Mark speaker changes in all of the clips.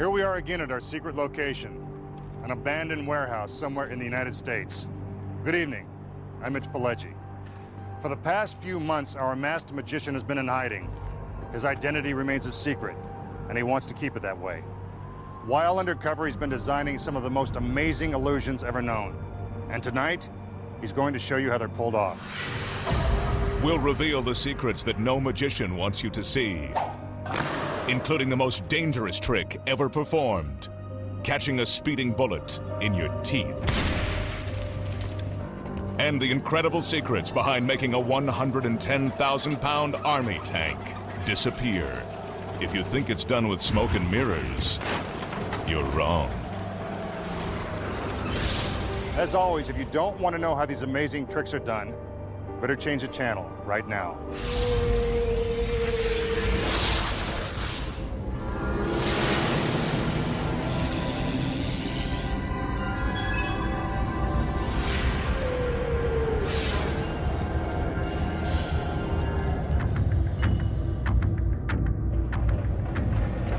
Speaker 1: Here we are again at our secret location, an abandoned warehouse somewhere in the United States. Good evening, I'm Mitch Pileggi. For the past few months, our masked magician has been in hiding. His identity remains a secret, and he wants to keep it that way. While undercover, he's been designing some of the most amazing illusions ever known. And tonight, he's going to show you how they're pulled off.
Speaker 2: We'll reveal the secrets that no magician wants you to see, including the most dangerous trick ever performed, catching a speeding bullet in your teeth. And the incredible secrets behind making a 110,000-pound army tank disappear. If you think it's done with smoke and mirrors, you're wrong.
Speaker 1: As always, if you don't want to know how these amazing tricks are done, better change the channel right now.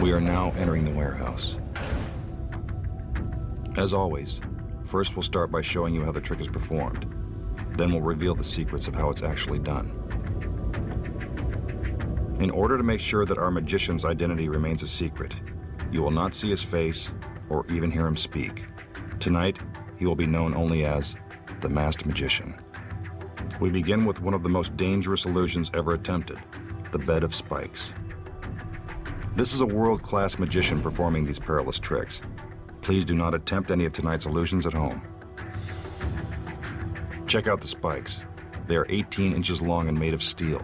Speaker 3: We are now entering the warehouse. As always, first we'll start by showing you how the trick is performed. Then we'll reveal the secrets of how it's actually done. In order to make sure that our magician's identity remains a secret, you will not see his face or even hear him speak. Tonight, he will be known only as the Masked Magician. We begin with one of the most dangerous illusions ever attempted, the bed of spikes. This is a world-class magician performing these perilous tricks. Please do not attempt any of tonight's illusions at home. Check out the spikes. They are 18 inches long and made of steel.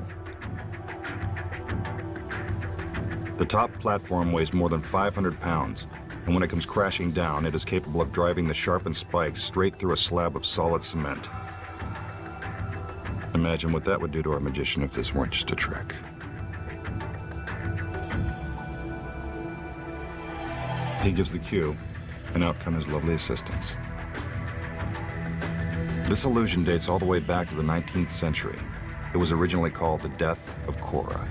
Speaker 3: The top platform weighs more than 500 pounds, and when it comes crashing down, it is capable of driving the sharpened spikes straight through a slab of solid cement. Imagine what that would do to our magician if this weren't just a trick. He gives the cue, and out come his lovely assistants. This illusion dates all the way back to the 19th century. It was originally called the Death of Cora.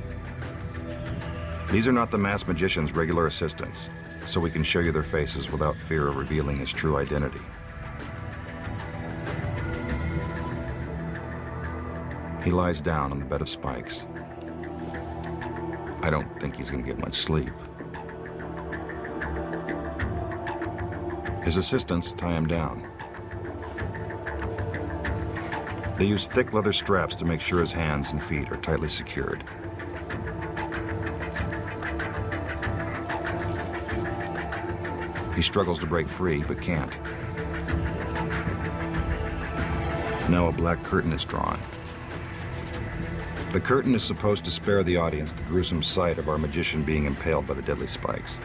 Speaker 3: These are not the masked magician's regular assistants, so we can show you their faces without fear of revealing his true identity. He lies down on the bed of spikes. I don't think he's going to get much sleep. His assistants tie him down. They use thick leather straps to make sure his hands and feet are tightly secured. He struggles to break free, but can't. Now a black curtain is drawn. The curtain is supposed to spare the audience the gruesome sight of our magician being impaled by the deadly spikes.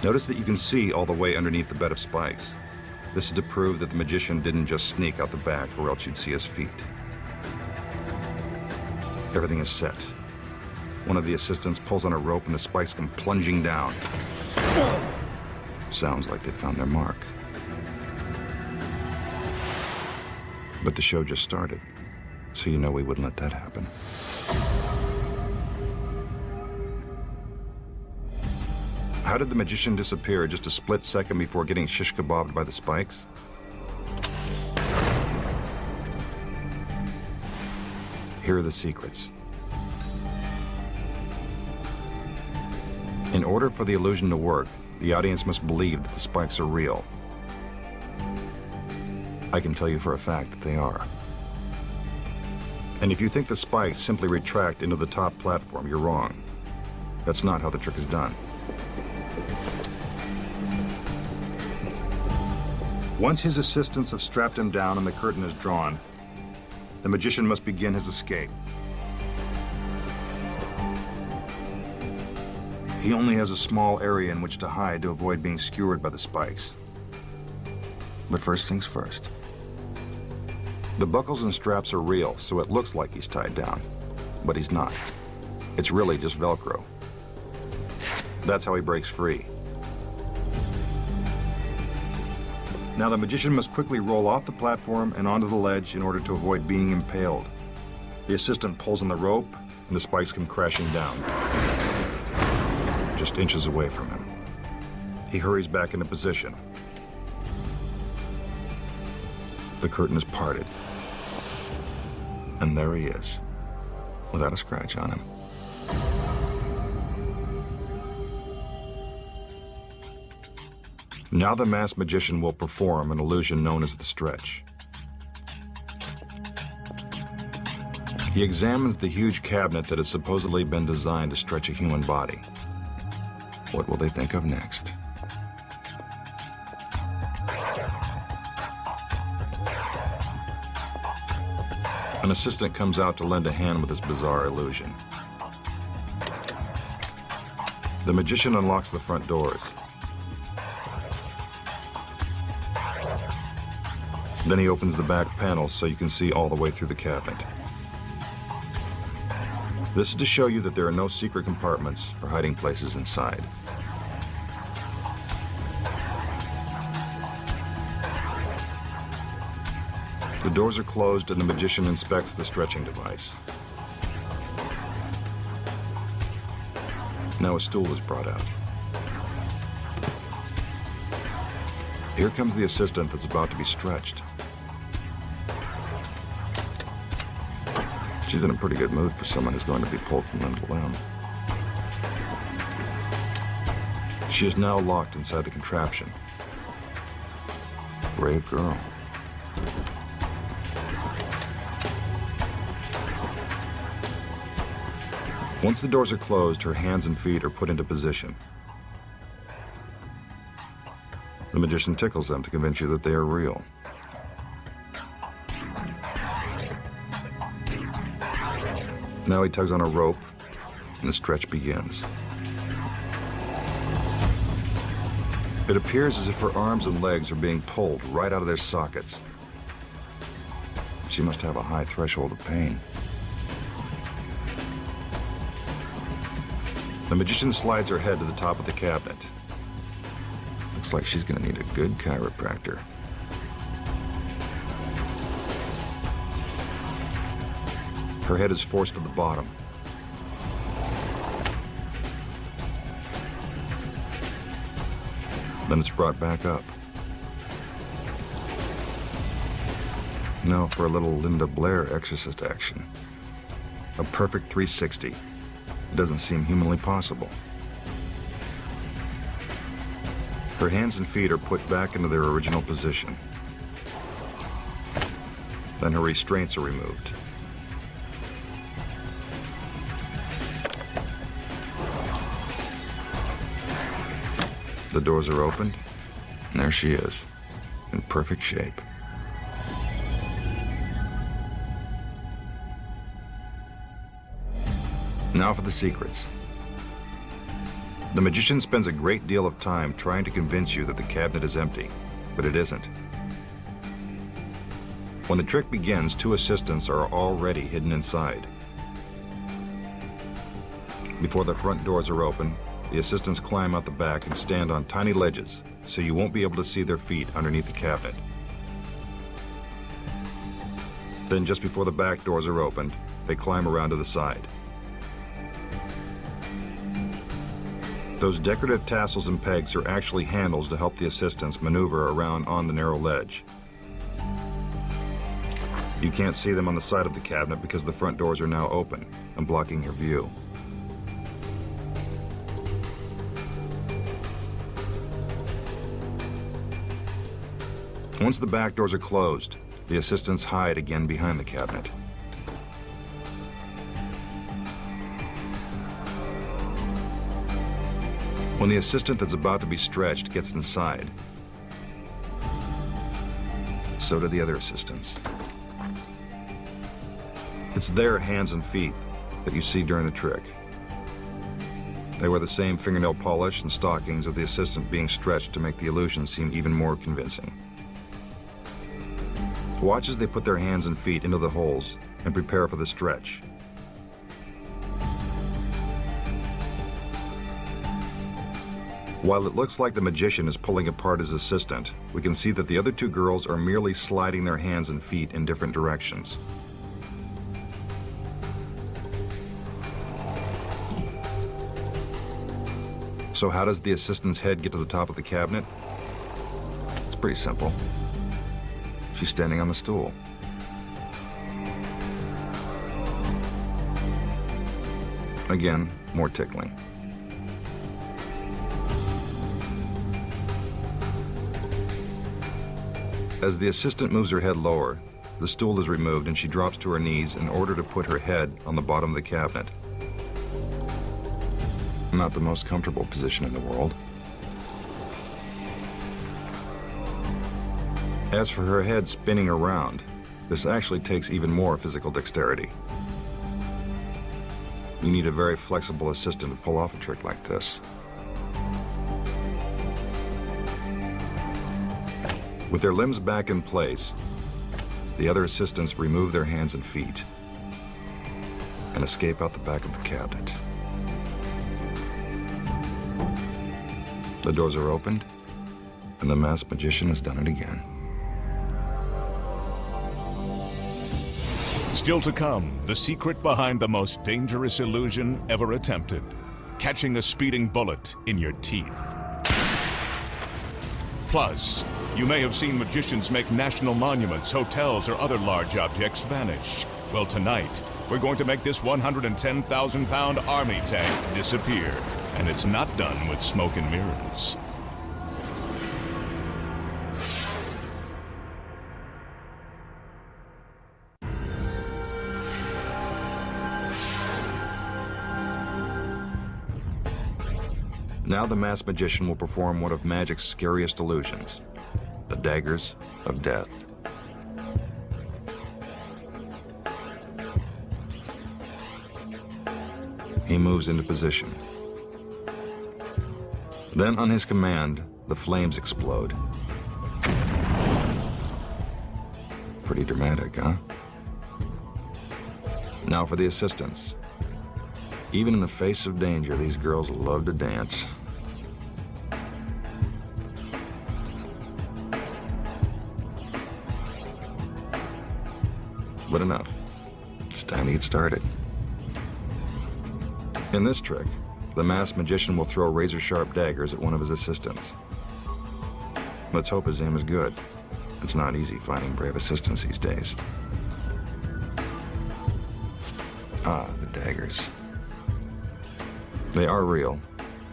Speaker 3: Notice that you can see all the way underneath the bed of spikes. This is to prove that the magician didn't just sneak out the back, or else you'd see his feet. Everything is set. One of the assistants pulls on a rope and the spikes come plunging down. Sounds like they found their mark. But the show just started, so you know we wouldn't let that happen. How did the magician disappear just a split second before getting shish kebabbed by the spikes? Here are the secrets. In order for the illusion to work, the audience must believe that the spikes are real. I can tell you for a fact that they are. And if you think the spikes simply retract into the top platform, you're wrong. That's not how the trick is done. Once his assistants have strapped him down and the curtain is drawn, the magician must begin his escape. He only has a small area in which to hide to avoid being skewered by the spikes. But first things first. The buckles and straps are real, so it looks like he's tied down, but he's not. It's really just Velcro. That's how he breaks free. Now the magician must quickly roll off the platform and onto the ledge in order to avoid being impaled. The assistant pulls on the rope, and the spikes come crashing down. just inches away from him. He hurries back into position. The curtain is parted. And there he is, without a scratch on him. Now the masked magician will perform an illusion known as the stretch. He examines the huge cabinet that has supposedly been designed to stretch a human body. What will they think of next? An assistant comes out to lend a hand with this bizarre illusion. The magician unlocks the front doors. Then he opens the back panels so you can see all the way through the cabinet. This is to show you that there are no secret compartments or hiding places inside. The doors are closed and the magician inspects the stretching device. Now a stool is brought out. Here comes the assistant that's about to be stretched. She's in a pretty good mood for someone who's going to be pulled from limb to limb. She is now locked inside the contraption. Brave girl. Once the doors are closed, her hands and feet are put into position. The magician tickles them to convince you that they are real. Now he tugs on a rope, and the stretch begins. It appears as if her arms and legs are being pulled right out of their sockets. She must have a high threshold of pain. The magician slides her head to the top of the cabinet. Looks like she's gonna need a good chiropractor. Her head is forced to the bottom. Then it's brought back up. Now for a little Linda Blair exorcist action. A perfect 360. It doesn't seem humanly possible. Her hands and feet are put back into their original position. Then her restraints are removed. The doors are opened, and there she is, in perfect shape. Now for the secrets. The magician spends a great deal of time trying to convince you that the cabinet is empty, but it isn't. When the trick begins, two assistants are already hidden inside. Before the front doors are open, the assistants climb out the back and stand on tiny ledges, so you won't be able to see their feet underneath the cabinet. Then just before the back doors are opened, they climb around to the side. Those decorative tassels and pegs are actually handles to help the assistants maneuver around on the narrow ledge. You can't see them on the side of the cabinet because the front doors are now open and blocking your view. Once the back doors are closed, the assistants hide again behind the cabinet. When the assistant that's about to be stretched gets inside, so do the other assistants. It's their hands and feet that you see during the trick. They wear the same fingernail polish and stockings of the assistant being stretched to make the illusion seem even more convincing. Watch as they put their hands and feet into the holes and prepare for the stretch. While it looks like the magician is pulling apart his assistant, we can see that the other two girls are merely sliding their hands and feet in different directions. So how does the assistant's head get to the top of the cabinet? It's pretty simple. She's standing on the stool. Again, more tickling. As the assistant moves her head lower, the stool is removed and she drops to her knees in order to put her head on the bottom of the cabinet. Not the most comfortable position in the world. As for her head spinning around, this actually takes even more physical dexterity. You need a very flexible assistant to pull off a trick like this. With their limbs back in place, the other assistants remove their hands and feet and escape out the back of the cabinet. The doors are opened, and the masked magician has done it again.
Speaker 2: Still to come, the secret behind the most dangerous illusion ever attempted. Catching a speeding bullet in your teeth. Plus, you may have seen magicians make national monuments, hotels, or other large objects vanish. Well, tonight, we're going to make this 110,000-pound army tank disappear. And it's not done with smoke and mirrors.
Speaker 3: Now the masked magician will perform one of magic's scariest illusions, the daggers of death. He moves into position. Then, on his command, the flames explode. Pretty dramatic, huh? Now for the assistants. Even in the face of danger, these girls love to dance. But enough. It's time to get started. In this trick, the masked magician will throw razor-sharp daggers at one of his assistants. Let's hope his aim is good. It's not easy finding brave assistants these days. Ah, the daggers. They are real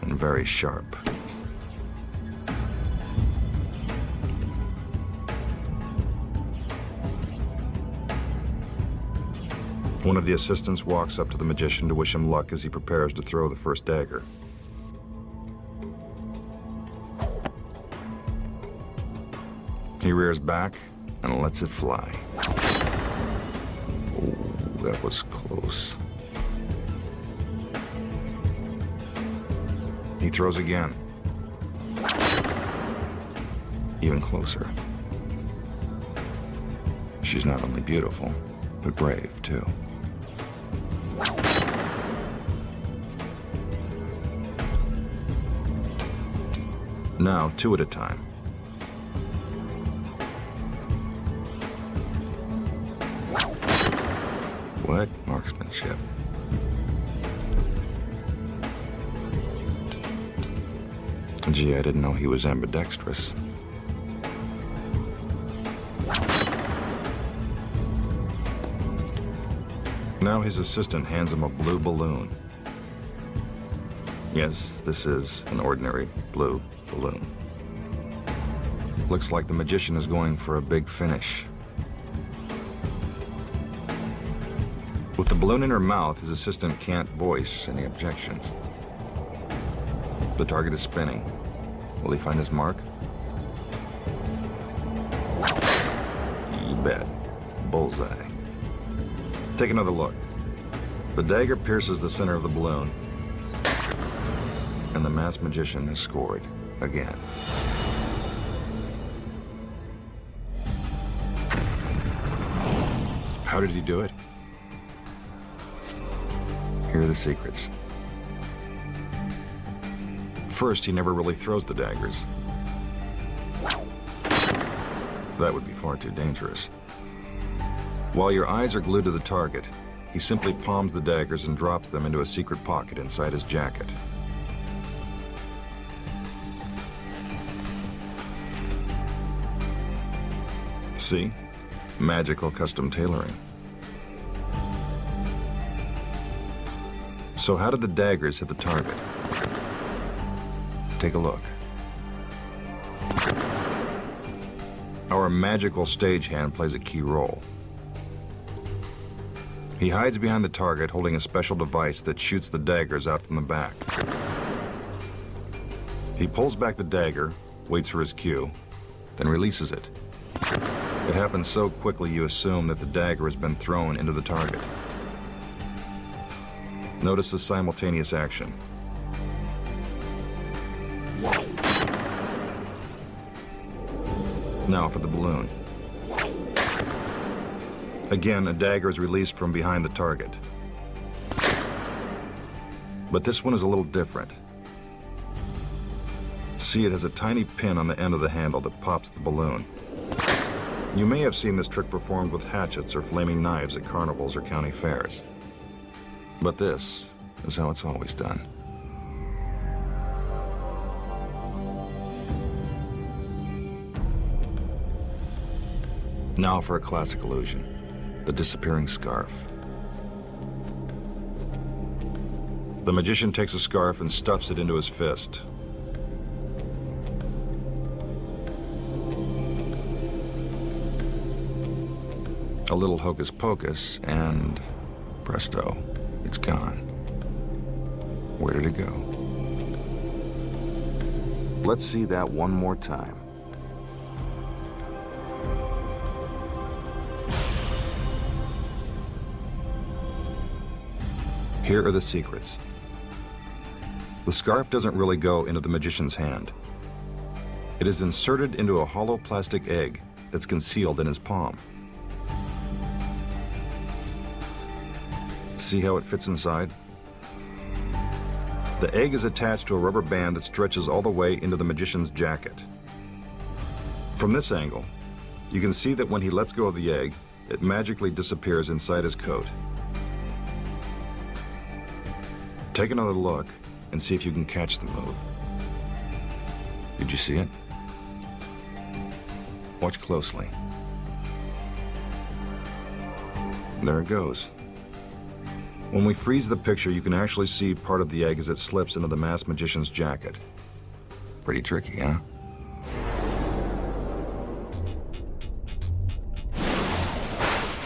Speaker 3: and very sharp. One of the assistants walks up to the magician to wish him luck as he prepares to throw the first dagger. He rears back and lets it fly. Oh, that was close. He throws again. Even closer. She's not only beautiful, but brave, too. Now, two at a time. What marksmanship? Gee, I didn't know he was ambidextrous. Now his assistant hands him a blue balloon. Yes, this is an ordinary blue balloon. Looks like the magician is going for a big finish. With the balloon in her mouth, his assistant can't voice any objections. The target is spinning. Will he find his mark? You bet. Bullseye. Take another look. The dagger pierces the center of the balloon, and the masked magician has scored again. How did he do it? Here are the secrets. First, he never really throws the daggers. That would be far too dangerous. While your eyes are glued to the target, he simply palms the daggers and drops them into a secret pocket inside his jacket. See? Magical custom tailoring. So how did the daggers hit the target? Take a look. Our magical stagehand plays a key role. He hides behind the target holding a special device that shoots the daggers out from the back. He pulls back the dagger, waits for his cue, then releases it. It happens so quickly you assume that the dagger has been thrown into the target. Notice the simultaneous action. Now for the balloon. Again, a dagger is released from behind the target. But this one is a little different. See, it has a tiny pin on the end of the handle that pops the balloon. You may have seen this trick performed with hatchets or flaming knives at carnivals or county fairs. But this is how it's always done. Now for a classic illusion, the disappearing scarf. The magician takes a scarf and stuffs it into his fist. A little hocus pocus, and presto, it's gone. Where did it go? Let's see that one more time. Here are the secrets. The scarf doesn't really go into the magician's hand. It is inserted into a hollow plastic egg that's concealed in his palm. See how it fits inside? The egg is attached to a rubber band that stretches all the way into the magician's jacket. From this angle, you can see that when he lets go of the egg, it magically disappears inside his coat. Take another look and see if you can catch the move. Did you see it? Watch closely. There it goes. When we freeze the picture, you can actually see part of the egg as it slips into the masked magician's jacket. Pretty tricky, huh?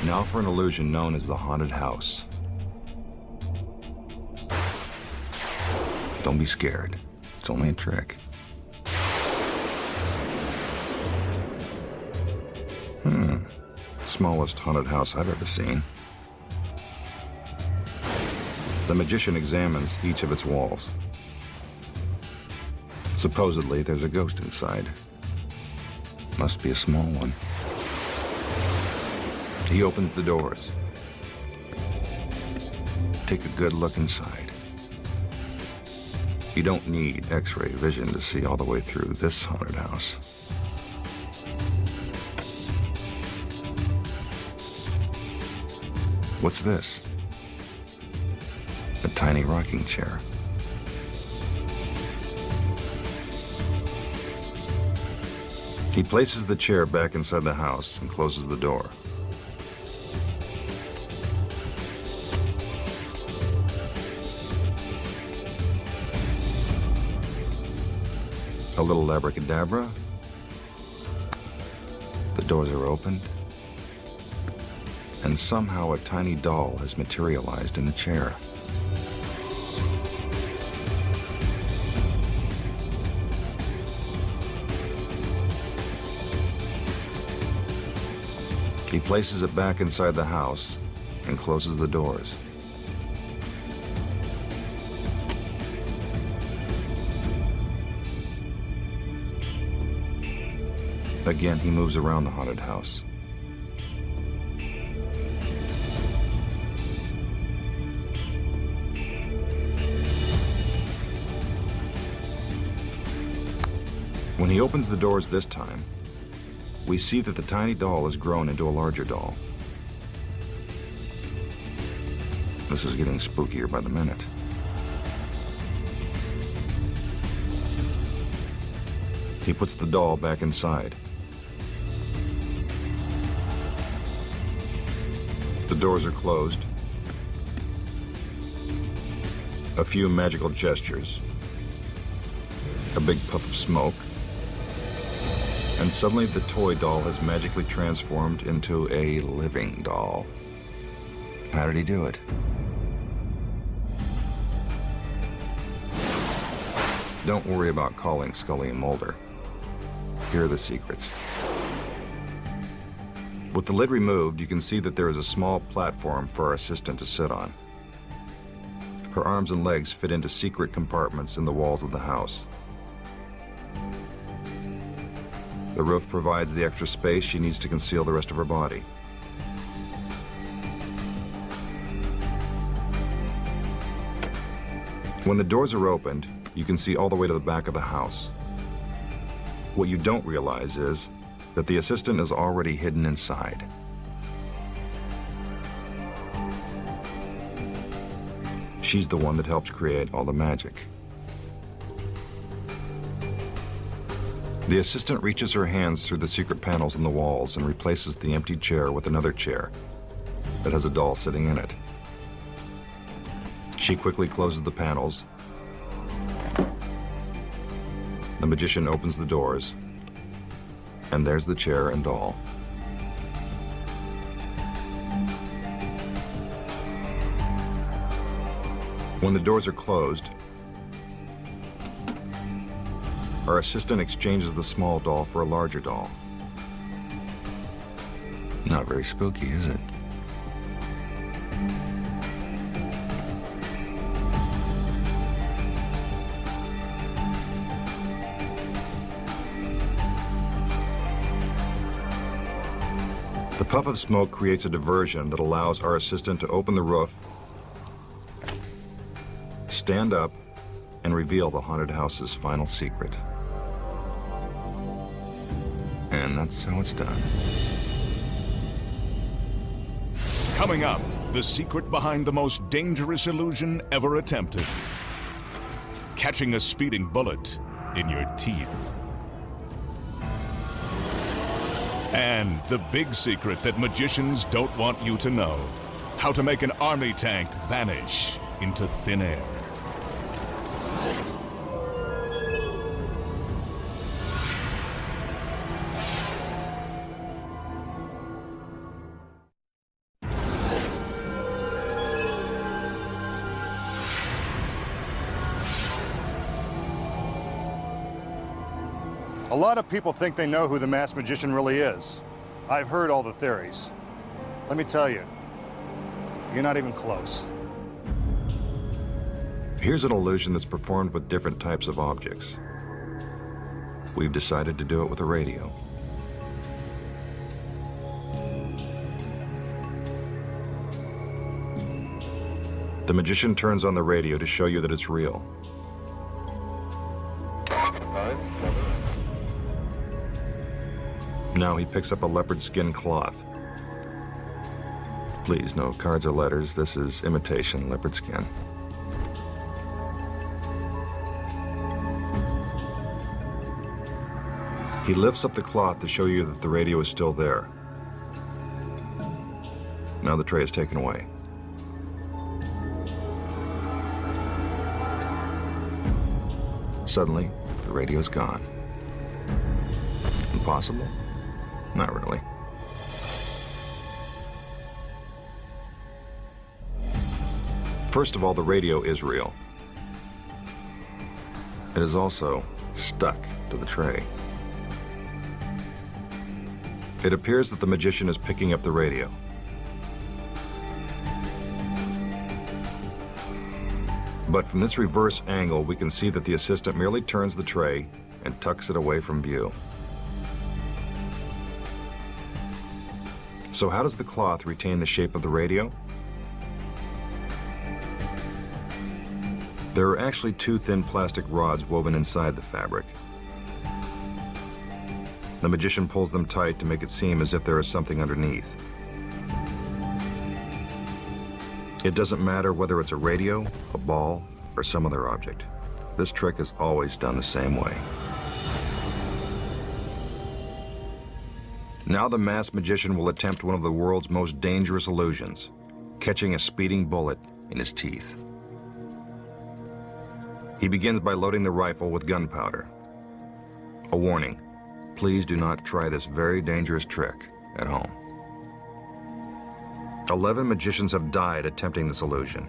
Speaker 3: Now for an illusion known as the haunted house. Don't be scared. It's only a trick. Smallest haunted house I've ever seen. The magician examines each of its walls. Supposedly, there's a ghost inside. Must be a small one. He opens the doors. Take a good look inside. You don't need X-ray vision to see all the way through this haunted house. What's this? A tiny rocking chair. He places the chair back inside the house and closes the door. A little abracadabra. The doors are opened. And somehow a tiny doll has materialized in the chair. He places it back inside the house and closes the doors. Again, he moves around the haunted house. When he opens the doors this time, we see that the tiny doll has grown into a larger doll. This is getting spookier by the minute. He puts the doll back inside. doors are closed. A few magical gestures. A big puff of smoke. And suddenly the toy doll has magically transformed into a living doll. How did he do it? Don't worry about calling Scully and Mulder. Here are the secrets. With the lid removed, you can see that there is a small platform for our assistant to sit on. Her arms and legs fit into secret compartments in the walls of the house. The roof provides the extra space she needs to conceal the rest of her body. When the doors are opened, you can see all the way to the back of the house. What you don't realize is that the assistant is already hidden inside. She's the one that helps create all the magic. The assistant reaches her hands through the secret panels in the walls and replaces the empty chair with another chair that has a doll sitting in it. She quickly closes the panels. The magician opens the doors, and there's the chair and doll. When the doors are closed, our assistant exchanges the small doll for a larger doll. Not very spooky, is it? The puff of smoke creates a diversion that allows our assistant to open the roof, stand up, and reveal the haunted house's final secret. And that's how it's done.
Speaker 2: Coming up, the secret behind the most dangerous illusion ever attempted. Catching a speeding bullet in your teeth. And the big secret that magicians don't want you to know. How to make an army tank vanish into thin air.
Speaker 1: A lot of people think they know who the masked magician really is. I've heard all the theories. Let me tell you, you're not even close.
Speaker 3: Here's an illusion that's performed with different types of objects. We've decided to do it with a radio. The magician turns on the radio to show you that it's real. Now he picks up a leopard skin cloth. Please, no cards or letters. This is imitation leopard skin. He lifts up the cloth to show you that the radio is still there. Now the tray is taken away. Suddenly, the radio is gone. Impossible? Not really. First of all, the radio is real. It is also stuck to the tray. It appears that the magician is picking up the radio. But from this reverse angle, we can see that the assistant merely turns the tray and tucks it away from view. So how does the cloth retain the shape of the radio? There are actually two thin plastic rods woven inside the fabric. The magician pulls them tight to make it seem as if there is something underneath. It doesn't matter whether it's a radio, a ball, or some other object. This trick is always done the same way. Now the masked magician will attempt one of the world's most dangerous illusions, catching a speeding bullet in his teeth. He begins by loading the rifle with gunpowder. A warning, please do not try this very dangerous trick at home. 11 magicians have died attempting this illusion.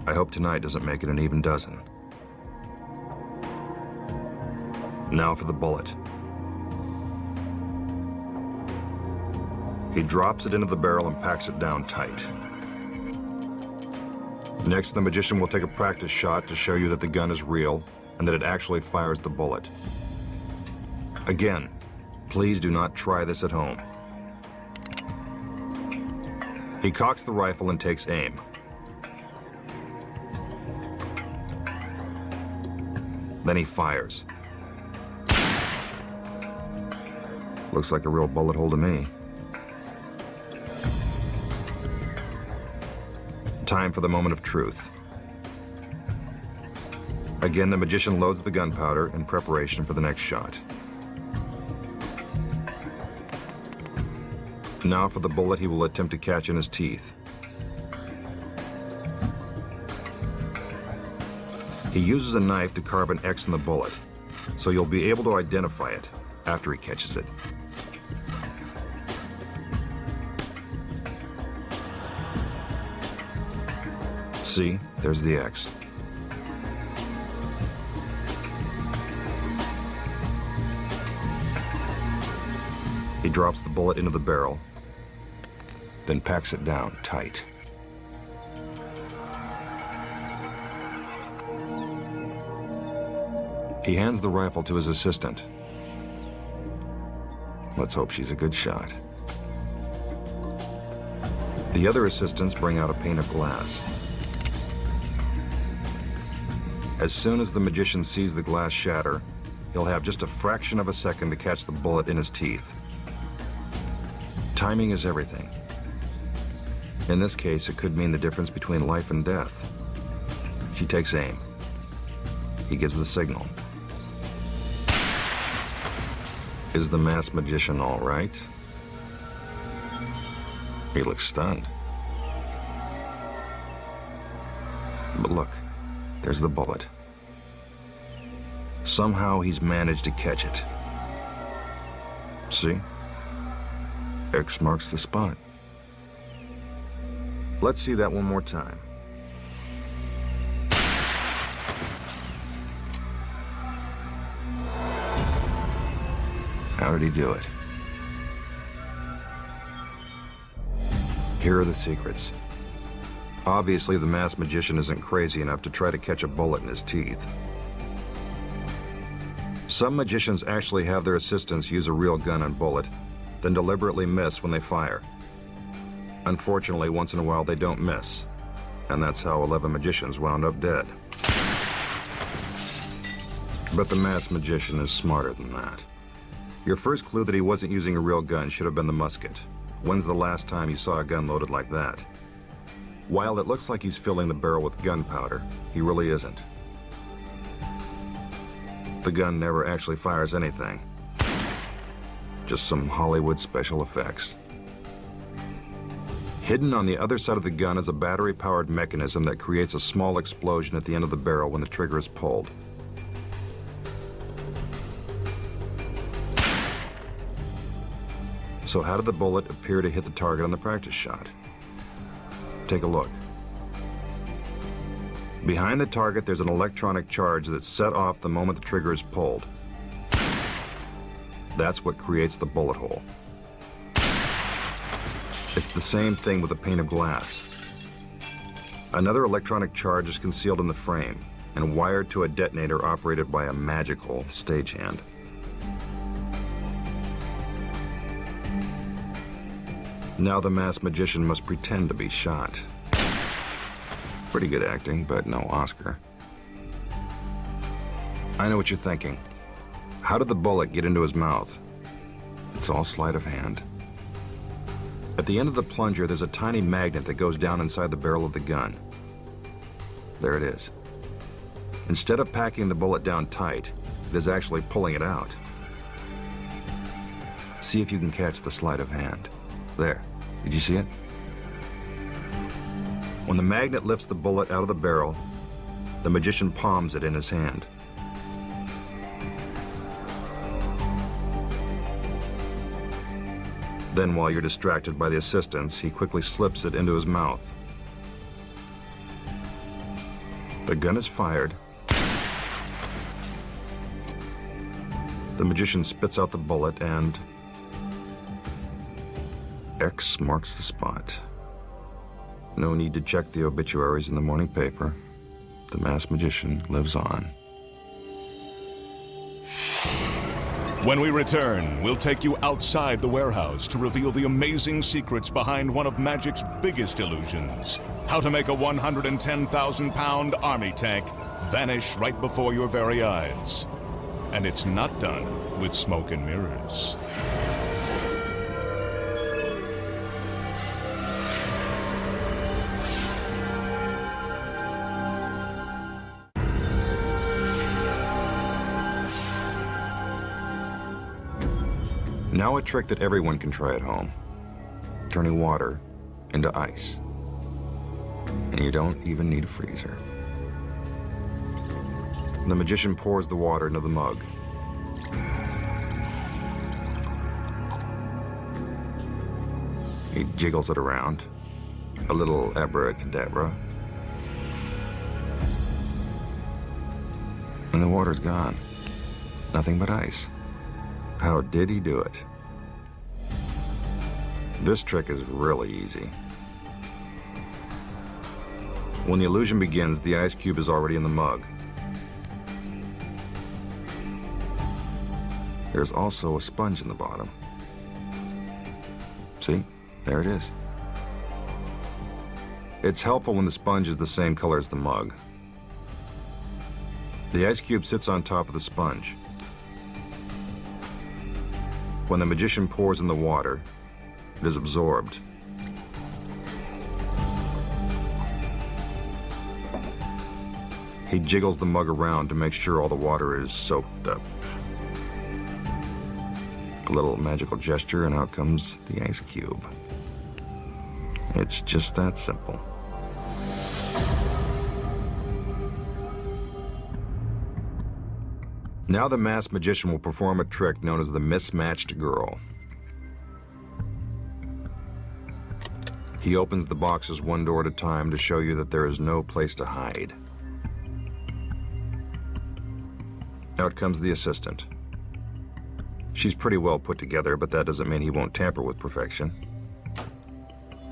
Speaker 3: I hope tonight doesn't make it an even dozen. Now for the bullet. He drops it into the barrel and packs it down tight. Next, the magician will take a practice shot to show you that the gun is real and that it actually fires the bullet. Again, please do not try this at home. He cocks the rifle and takes aim. Then he fires. Looks like a real bullet hole to me. Time for the moment of truth. Again, the magician loads the gunpowder in preparation for the next shot. Now for the bullet he will attempt to catch in his teeth. He uses a knife to carve an X in the bullet, so you'll be able to identify it after he catches it. See, there's the X. He drops the bullet into the barrel, then packs it down tight. He hands the rifle to his assistant. Let's hope she's a good shot. The other assistants bring out a pane of glass. As soon as the magician sees the glass shatter, he'll have just a fraction of a second to catch the bullet in his teeth. Timing is everything. In this case, it could mean the difference between life and death. She takes aim. He gives the signal. Is the masked magician all right? He looks stunned. But look, there's the bullet. Somehow he's managed to catch it. See? X marks the spot. Let's see that one more time. How did he do it? Here are the secrets. Obviously, the masked magician isn't crazy enough to try to catch a bullet in his teeth. Some magicians actually have their assistants use a real gun and bullet, then deliberately miss when they fire. Unfortunately, once in a while they don't miss, and that's how 11 magicians wound up dead. But the masked magician is smarter than that. Your first clue that he wasn't using a real gun should have been the musket. When's the last time you saw a gun loaded like that? While it looks like he's filling the barrel with gunpowder, he really isn't. The gun never actually fires anything. Just some Hollywood special effects. Hidden on the other side of the gun is a battery-powered mechanism that creates a small explosion at the end of the barrel when the trigger is pulled. So how did the bullet appear to hit the target on the practice shot? Take a look. Behind the target, there's an electronic charge that's set off the moment the trigger is pulled. That's what creates the bullet hole. It's the same thing with a pane of glass. Another electronic charge is concealed in the frame and wired to a detonator operated by a magical stagehand. Now the masked magician must pretend to be shot. Pretty good acting, but no Oscar. I know what you're thinking. How did the bullet get into his mouth? It's all sleight of hand. At the end of the plunger, there's a tiny magnet that goes down inside the barrel of the gun. There it is. Instead of packing the bullet down tight, it is actually pulling it out. See if you can catch the sleight of hand. There. Did you see it? When the magnet lifts the bullet out of the barrel, the magician palms it in his hand. Then, while you're distracted by the assistants, he quickly slips it into his mouth. The gun is fired. The magician spits out the bullet and X marks the spot. No need to check the obituaries in the morning paper. The masked magician lives on.
Speaker 2: When we return, we'll take you outside the warehouse to reveal the amazing secrets behind one of magic's biggest illusions. How to make a 110,000-pound army tank vanish right before your very eyes. And it's not done with smoke and mirrors.
Speaker 3: Now a trick that everyone can try at home. Turning water into ice. And you don't even need a freezer. The magician pours the water into the mug. He jiggles it around. A little abracadabra. And the water's gone. Nothing but ice. How did he do it? This trick is really easy. When the illusion begins, the ice cube is already in the mug. There's also a sponge in the bottom. See? There it is. It's helpful when the sponge is the same color as the mug. The ice cube sits on top of the sponge. When the magician pours in the water, it is absorbed. He jiggles the mug around to make sure all the water is soaked up. A little magical gesture, and out comes the ice cube. It's just that simple. Now the masked magician will perform a trick known as the mismatched girl. He opens the boxes one door at a time to show you that there is no place to hide. Out comes the assistant. She's pretty well put together, but that doesn't mean he won't tamper with perfection.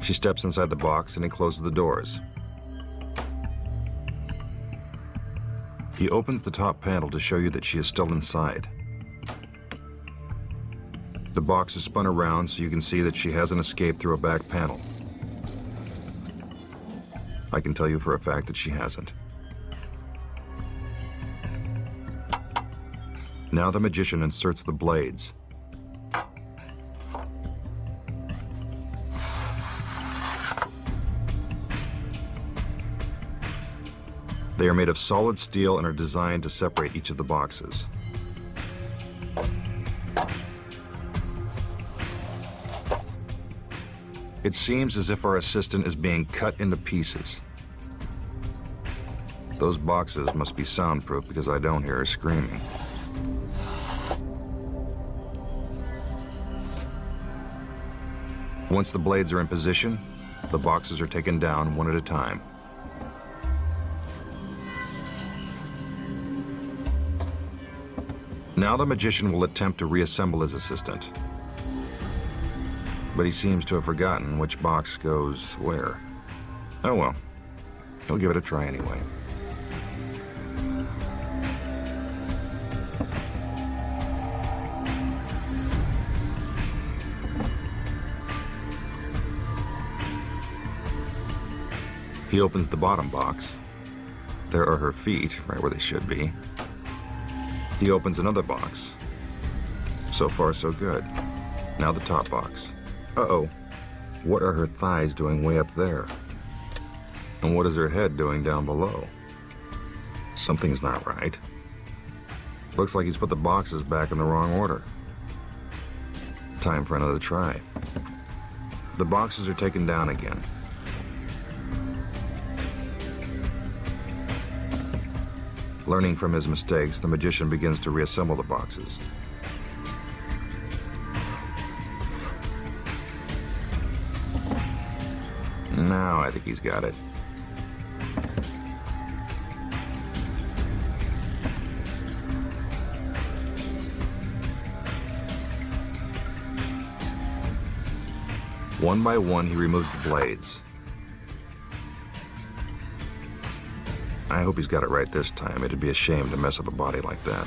Speaker 3: She steps inside the box and he closes the doors. He opens the top panel to show you that she is still inside. The box is spun around so you can see that she hasn't escaped through a back panel. I can tell you for a fact that she hasn't. Now the magician inserts the blades. They are made of solid steel and are designed to separate each of the boxes. It seems as if our assistant is being cut into pieces. Those boxes must be soundproof because I don't hear her screaming. Once the blades are in position, the boxes are taken down one at a time. Now the magician will attempt to reassemble his assistant. But he seems to have forgotten which box goes where. Oh well, he'll give it a try anyway. He opens the bottom box. There are her feet, right where they should be. He opens another box. So far, so good. Now the top box. Uh-oh. What are her thighs doing way up there? And what is her head doing down below? Something's not right. Looks like he's put the boxes back in the wrong order. Time for another try. The boxes are taken down again. Learning from his mistakes, the magician begins to reassemble the boxes. Now I think he's got it. One by one, he removes the blades. I hope he's got it right this time. It'd be a shame to mess up a body like that.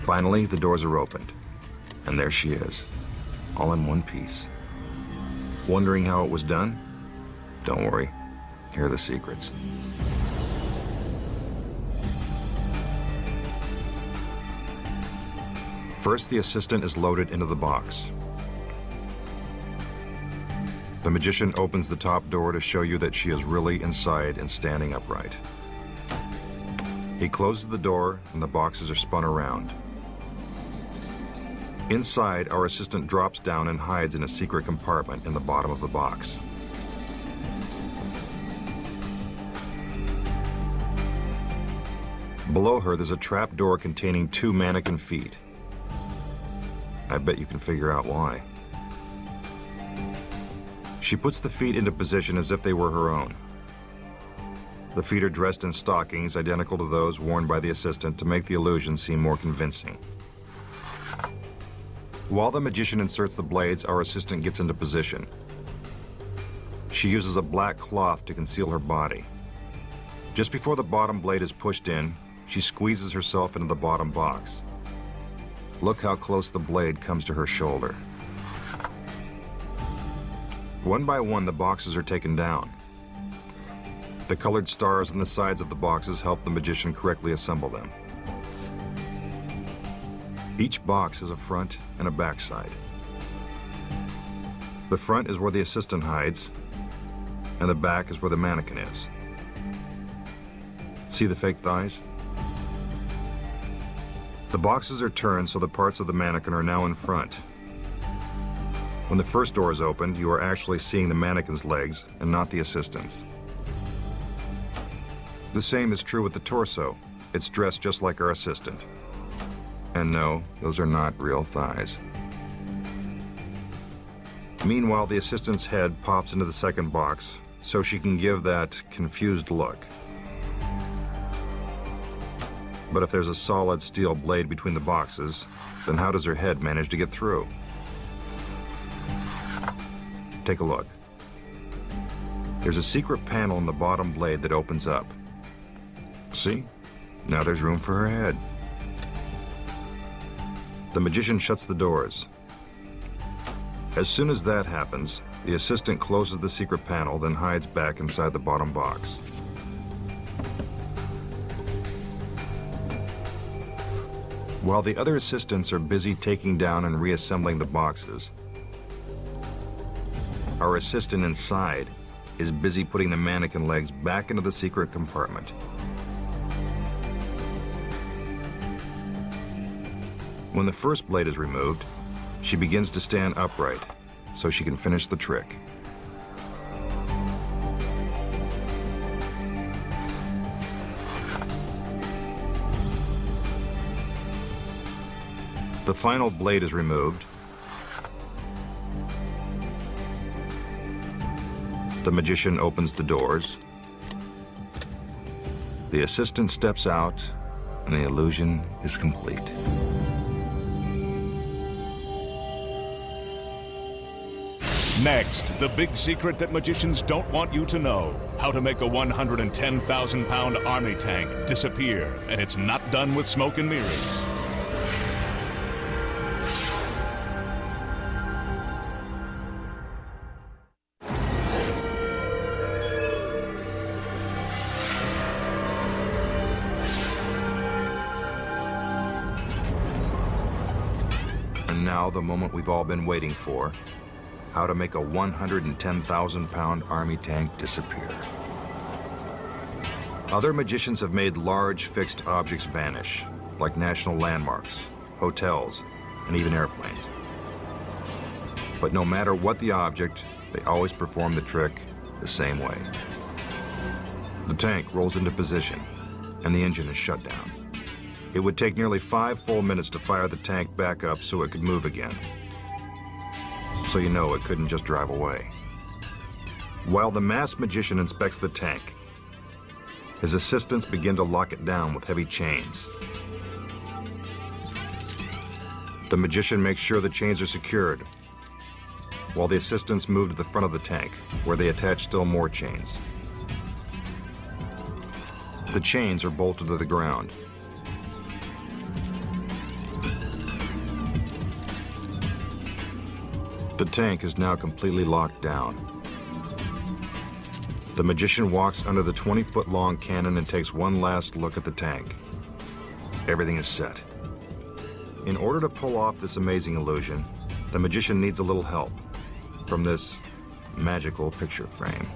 Speaker 3: Finally, the doors are opened, and there she is, all in one piece. Wondering how it was done? Don't worry, here are the secrets. First, the assistant is loaded into the box. The magician opens the top door to show you that she is really inside and standing upright. He closes the door, and the boxes are spun around. Inside, our assistant drops down and hides in a secret compartment in the bottom of the box. Below her, there's a trap door containing 2 mannequin feet. I bet you can figure out why. She puts the feet into position as if they were her own. The feet are dressed in stockings identical to those worn by the assistant to make the illusion seem more convincing. While the magician inserts the blades, our assistant gets into position. She uses a black cloth to conceal her body. Just before the bottom blade is pushed in, she squeezes herself into the bottom box. Look how close the blade comes to her shoulder. One by one, the boxes are taken down. The colored stars on the sides of the boxes help the magician correctly assemble them. Each box has a front and a back side. The front is where the assistant hides, and the back is where the mannequin is. See the fake thighs? The boxes are turned so the parts of the mannequin are now in front. When the first door is opened, you are actually seeing the mannequin's legs and not the assistant's. The same is true with the torso. It's dressed just like our assistant. And no, those are not real thighs. Meanwhile, the assistant's head pops into the second box so she can give that confused look. But if there's a solid steel blade between the boxes, then how does her head manage to get through? Take a look. There's a secret panel in the bottom blade that opens up. See? Now there's room for her head. The magician shuts the doors. As soon as that happens, the assistant closes the secret panel, then hides back inside the bottom box. While the other assistants are busy taking down and reassembling the boxes, our assistant inside is busy putting the mannequin legs back into the secret compartment. When the first blade is removed, she begins to stand upright so she can finish the trick. The final blade is removed. The magician opens the doors. The assistant steps out, and the illusion is complete.
Speaker 2: Next, the big secret that magicians don't want you to know. How to make a 110,000-pound army tank disappear, and it's not done with smoke and mirrors.
Speaker 3: And now the moment we've all been waiting for. how to make a 110,000-pound army tank disappear. Other magicians have made large fixed objects vanish, like national landmarks, hotels, and even airplanes. But no matter what the object, they always perform the trick the same way. The tank rolls into position, and the engine is shut down. It would take nearly 5 full minutes to fire the tank back up so it could move again. So you know it couldn't just drive away. While the masked magician inspects the tank, his assistants begin to lock it down with heavy chains. The magician makes sure the chains are secured, while the assistants move to the front of the tank, where they attach still more chains. The chains are bolted to the ground. The tank is now completely locked down. The magician walks under the 20-foot-long cannon and takes one last look at the tank. Everything is set. In order to pull off this amazing illusion, the magician needs a little help from this magical picture frame.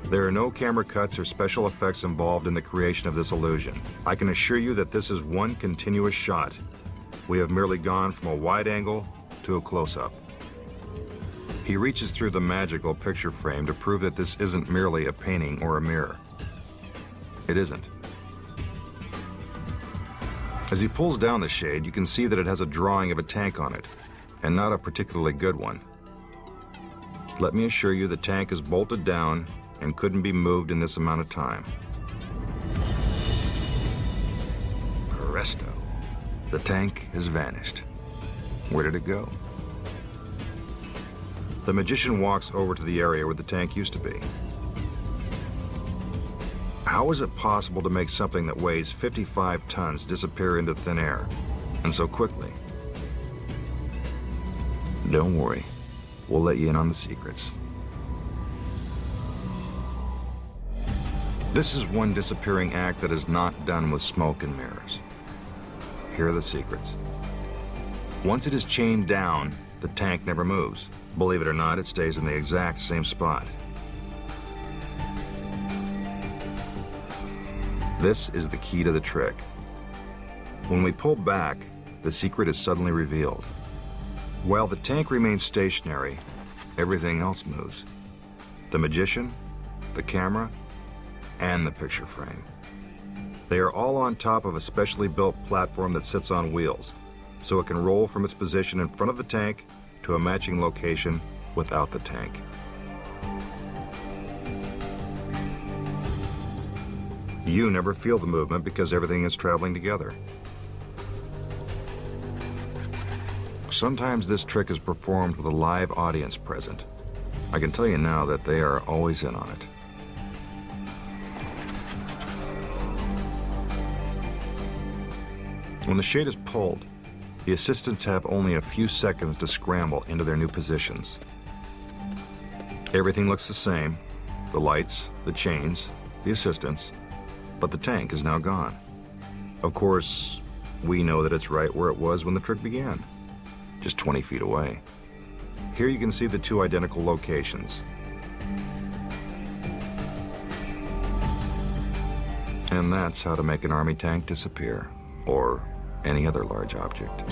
Speaker 3: There are no camera cuts or special effects involved in the creation of this illusion. I can assure you that this is one continuous shot. We have merely gone from a wide angle to a close-up. He reaches through the magical picture frame to prove that this isn't merely a painting or a mirror. It isn't. As he pulls down the shade, you can see that it has a drawing of a tank on it, and not a particularly good one. Let me assure you the tank is bolted down and couldn't be moved in this amount of time. Presto. The tank has vanished. Where did it go? The magician walks over to the area where the tank used to be. How is it possible to make something that weighs 55 tons disappear into thin air, and so quickly? Don't worry, we'll let you in on the secrets. This is one disappearing act that is not done with smoke and mirrors. Here are the secrets. Once it is chained down, the tank never moves. Believe it or not, it stays in the exact same spot. This is the key to the trick. When we pull back, the secret is suddenly revealed. While the tank remains stationary, everything else moves. The magician, the camera, and the picture frame. They are all on top of a specially built platform that sits on wheels, so it can roll from its position in front of the tank to a matching location without the tank. You never feel the movement because everything is traveling together. Sometimes this trick is performed with a live audience present. I can tell you now that they are always in on it. When the shade is pulled, the assistants have only a few seconds to scramble into their new positions. Everything looks the same: the lights, the chains, the assistants, but the tank is now gone. Of course, we know that it's right where it was when the trick began, just 20 feet away. Here you can see the two identical locations. And that's how to make an army tank disappear, or any other large object.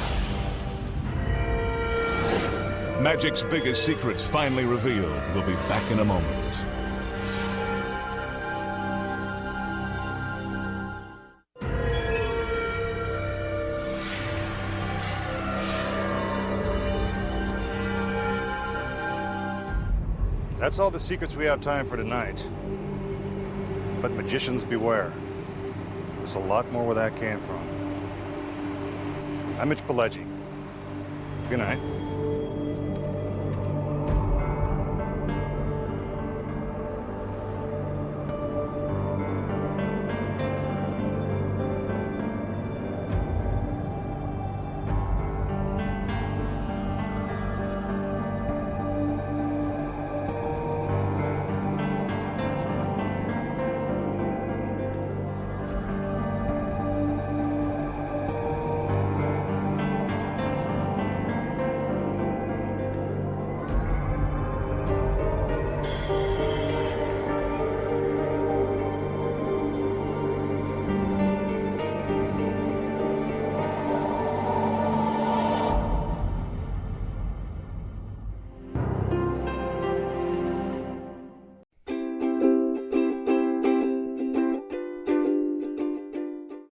Speaker 2: Magic's biggest secrets finally revealed. We'll be back in a moment.
Speaker 1: That's all the secrets we have time for tonight. But magicians beware. There's a lot more where that came from. I'm Mitch Pileggi. Good night.